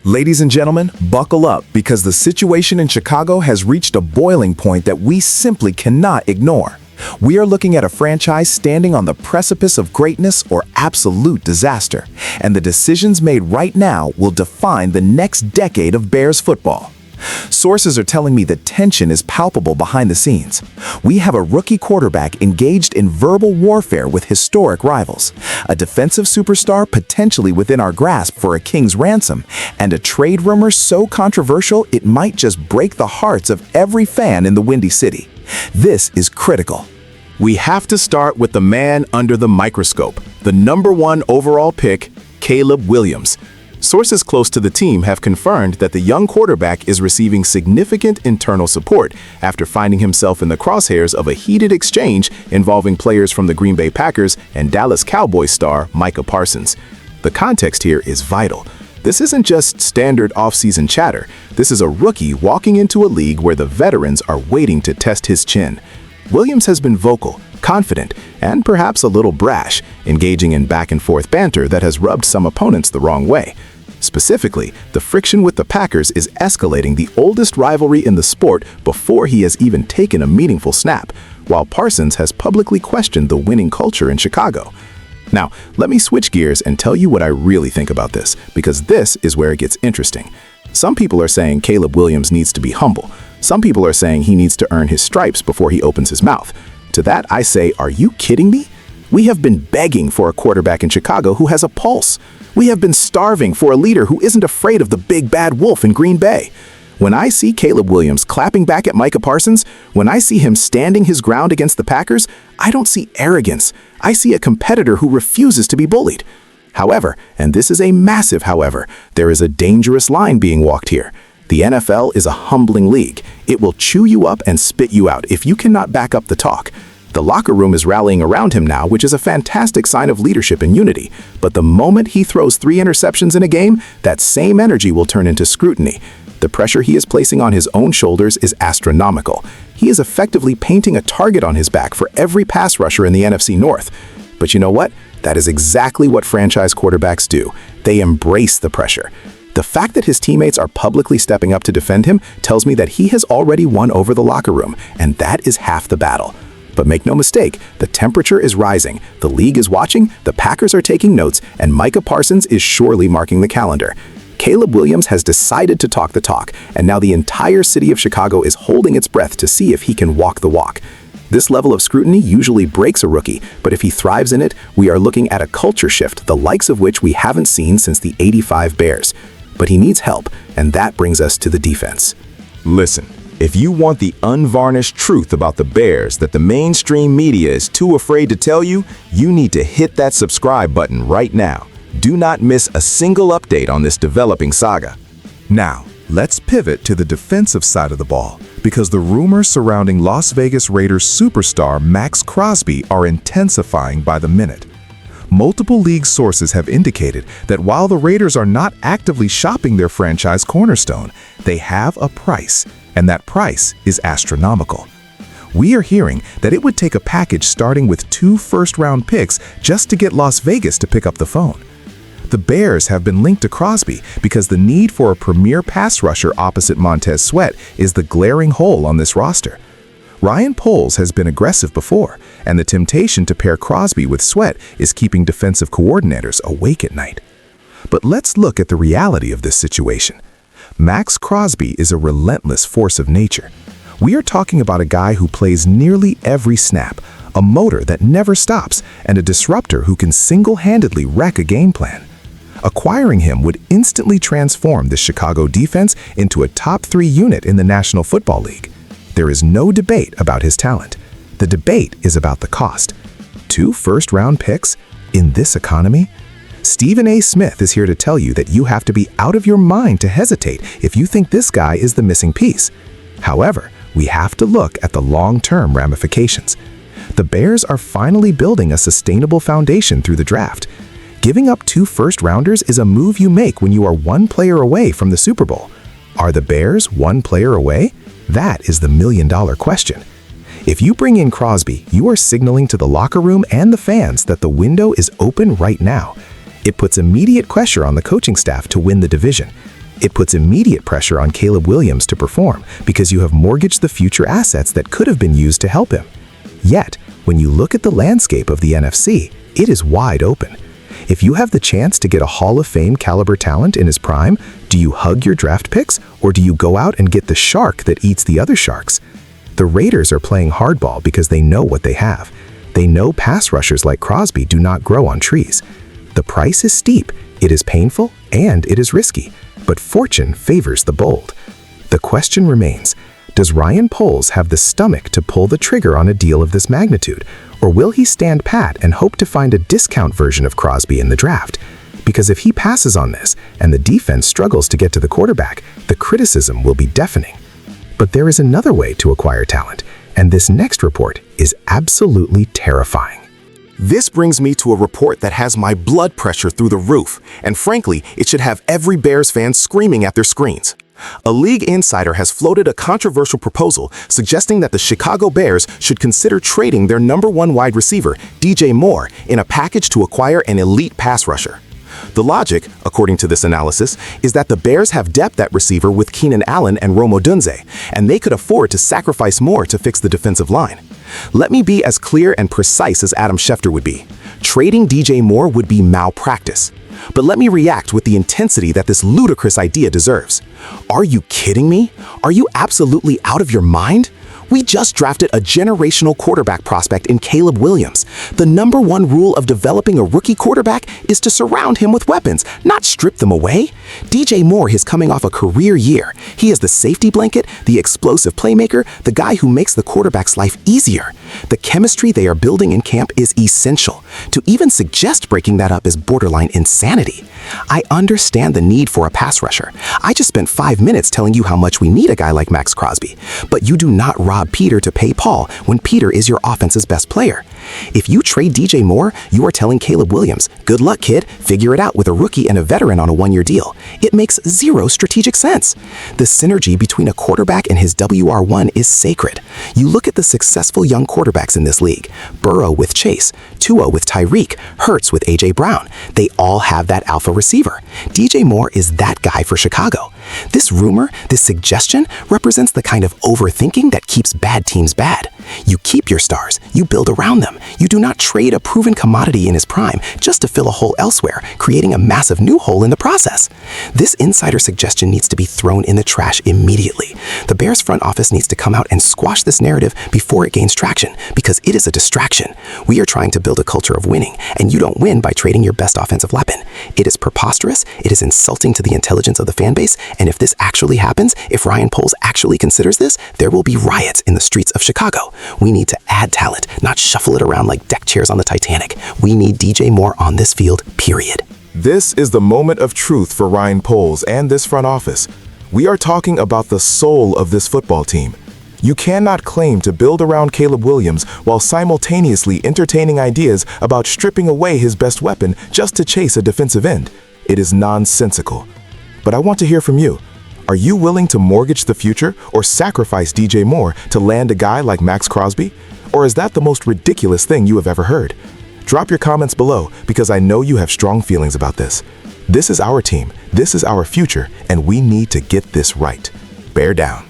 Ladies and gentlemen, buckle up because the situation in Chicago has reached a boiling point that we simply cannot ignore. We are looking at a franchise standing on the precipice of greatness or absolute disaster, and the decisions made right now will define the next decade of Bears football. Sources are telling me the tension is palpable behind the scenes. We have a rookie quarterback engaged in verbal warfare with historic rivals, a defensive superstar potentially within our grasp for a king's ransom, and a trade rumor so controversial it might just break the hearts of every fan in the Windy City. This is critical. We have to start with the man under the microscope, the #1 overall pick, Caleb Williams. Sources close to the team have confirmed that the young quarterback is receiving significant internal support after finding himself in the crosshairs of a heated exchange involving players from the Green Bay Packers and Dallas Cowboys star Micah Parsons. The context here is vital. This isn't just standard offseason chatter. This is a rookie walking into a league where the veterans are waiting to test his chin. Williams has been vocal, confident, and perhaps a little brash, engaging in back-and-forth banter that has rubbed some opponents the wrong way. Specifically, the friction with the Packers is escalating the oldest rivalry in the sport before he has even taken a meaningful snap, while Parsons has publicly questioned the winning culture in Chicago. Now, let me switch gears and tell you what I really think about this, because this is where it gets interesting. Some people are saying Caleb Williams needs to be humble. Some people are saying he needs to earn his stripes before he opens his mouth. To that, I say, are you kidding me? We have been begging for a quarterback in Chicago who has a pulse. We have been starving for a leader who isn't afraid of the big bad wolf in Green Bay. When I see Caleb Williams clapping back at Micah Parsons, when I see him standing his ground against the Packers, I don't see arrogance. I see a competitor who refuses to be bullied. However, and this is a massive however, there is a dangerous line being walked here. The NFL is a humbling league. It will chew you up and spit you out if you cannot back up the talk. The locker room is rallying around him now, which is a fantastic sign of leadership and unity. But the moment he throws 3 interceptions in a game, that same energy will turn into scrutiny. The pressure he is placing on his own shoulders is astronomical. He is effectively painting a target on his back for every pass rusher in the NFC North. But you know what? That is exactly what franchise quarterbacks do. They embrace the pressure. The fact that his teammates are publicly stepping up to defend him tells me that he has already won over the locker room, and that is half the battle. But make no mistake, the temperature is rising, the league is watching, the Packers are taking notes, and Micah Parsons is surely marking the calendar. Caleb Williams has decided to talk the talk, and now the entire city of Chicago is holding its breath to see if he can walk the walk. This level of scrutiny usually breaks a rookie, but if he thrives in it, we are looking at a culture shift, the likes of which we haven't seen since the '85 Bears. But he needs help, and that brings us to the defense. Listen, if you want the unvarnished truth about the Bears that the mainstream media is too afraid to tell you, you need to hit that subscribe button right now. Do not miss a single update on this developing saga. Now, let's pivot to the defensive side of the ball, because the rumors surrounding Las Vegas Raiders superstar Maxx Crosby are intensifying by the minute. Multiple league sources have indicated that while the Raiders are not actively shopping their franchise cornerstone, they have a price, and that price is astronomical. We are hearing that it would take a package starting with 2 first-round picks just to get Las Vegas to pick up the phone. The Bears have been linked to Crosby because the need for a premier pass rusher opposite Montez Sweat is the glaring hole on this roster. Ryan Poles has been aggressive before, and the temptation to pair Crosby with Sweat is keeping defensive coordinators awake at night. But let's look at the reality of this situation. Maxx Crosby is a relentless force of nature. We are talking about a guy who plays nearly every snap, a motor that never stops, and a disruptor who can single-handedly wreck a game plan. Acquiring him would instantly transform the Chicago defense into a top 3 unit in the National Football League. There is no debate about his talent. The debate is about the cost. 2 first-round picks in this economy? Stephen A. Smith is here to tell you that you have to be out of your mind to hesitate if you think this guy is the missing piece. However, we have to look at the long-term ramifications. The Bears are finally building a sustainable foundation through the draft. Giving up 2 first-rounders is a move you make when you are 1 player away from the Super Bowl. Are the Bears 1 player away? That is the million-dollar question. If you bring in Crosby, you are signaling to the locker room and the fans that the window is open right now. It puts immediate pressure on the coaching staff to win the division. It puts immediate pressure on Caleb Williams to perform because you have mortgaged the future assets that could have been used to help him. Yet, when you look at the landscape of the NFC, it is wide open. If you have the chance to get a Hall of Fame caliber talent in his prime, do you hug your draft picks or do you go out and get the shark that eats the other sharks? The Raiders are playing hardball because they know what they have. They know pass rushers like Crosby do not grow on trees. The price is steep, it is painful, and it is risky, but fortune favors the bold. The question remains, does Ryan Poles have the stomach to pull the trigger on a deal of this magnitude, or will he stand pat and hope to find a discount version of Crosby in the draft? Because if he passes on this and the defense struggles to get to the quarterback, the criticism will be deafening. But there is another way to acquire talent, and this next report is absolutely terrifying. This brings me to a report that has my blood pressure through the roof, and frankly, it should have every Bears fan screaming at their screens. A league insider has floated a controversial proposal suggesting that the Chicago Bears should consider trading their #1 wide receiver, DJ Moore, in a package to acquire an elite pass rusher. The logic, according to this analysis, is that the Bears have depth at receiver with Keenan Allen and Rome Odunze, and they could afford to sacrifice more to fix the defensive line. Let me be as clear and precise as Adam Schefter would be. Trading DJ Moore would be malpractice. But let me react with the intensity that this ludicrous idea deserves. Are you kidding me? Are you absolutely out of your mind? We just drafted a generational quarterback prospect in Caleb Williams. The #1 rule of developing a rookie quarterback is to surround him with weapons, not strip them away. DJ Moore is coming off a career year. He is the safety blanket, the explosive playmaker, the guy who makes the quarterback's life easier. The chemistry they are building in camp is essential. To even suggest breaking that up is borderline insanity. I understand the need for a pass rusher. I just spent 5 minutes telling you how much we need a guy like Max Crosby. But you do not rob Peter to pay Paul when Peter is your offense's best player. If you trade DJ Moore, you are telling Caleb Williams, good luck, kid, figure it out with a rookie and a veteran on a 1-year deal. It makes zero strategic sense. The synergy between a quarterback and his WR1 is sacred. You look at the successful young quarterbacks in this league, Burrow with Chase, Tua with Tyreek, Hurts with A.J. Brown. They all have that alpha receiver. DJ Moore is that guy for Chicago. This rumor, this suggestion, represents the kind of overthinking that keeps bad teams bad. You keep your stars, you build around them. You do not trade a proven commodity in his prime just to fill a hole elsewhere, creating a massive new hole in the process. This insider suggestion needs to be thrown in the trash immediately. The Bears front office needs to come out and squash this narrative before it gains traction, because it is a distraction. We are trying to build a culture of winning, and you don't win by trading your best offensive weapon. It is preposterous, it is insulting to the intelligence of the fan base, and if this actually happens, if Ryan Poles actually considers this, there will be riots in the streets of Chicago. We need to add talent, not shuffle it around like deck chairs on the Titanic. We need DJ Moore on this field, period. This is the moment of truth for Ryan Poles and this front office. We are talking about the soul of this football team. You cannot claim to build around Caleb Williams while simultaneously entertaining ideas about stripping away his best weapon just to chase a defensive end. It is nonsensical. But I want to hear from you. Are you willing to mortgage the future or sacrifice DJ Moore to land a guy like Max Crosby? Or is that the most ridiculous thing you have ever heard? Drop your comments below because I know you have strong feelings about this. This is our team, this is our future, and we need to get this right. Bear down.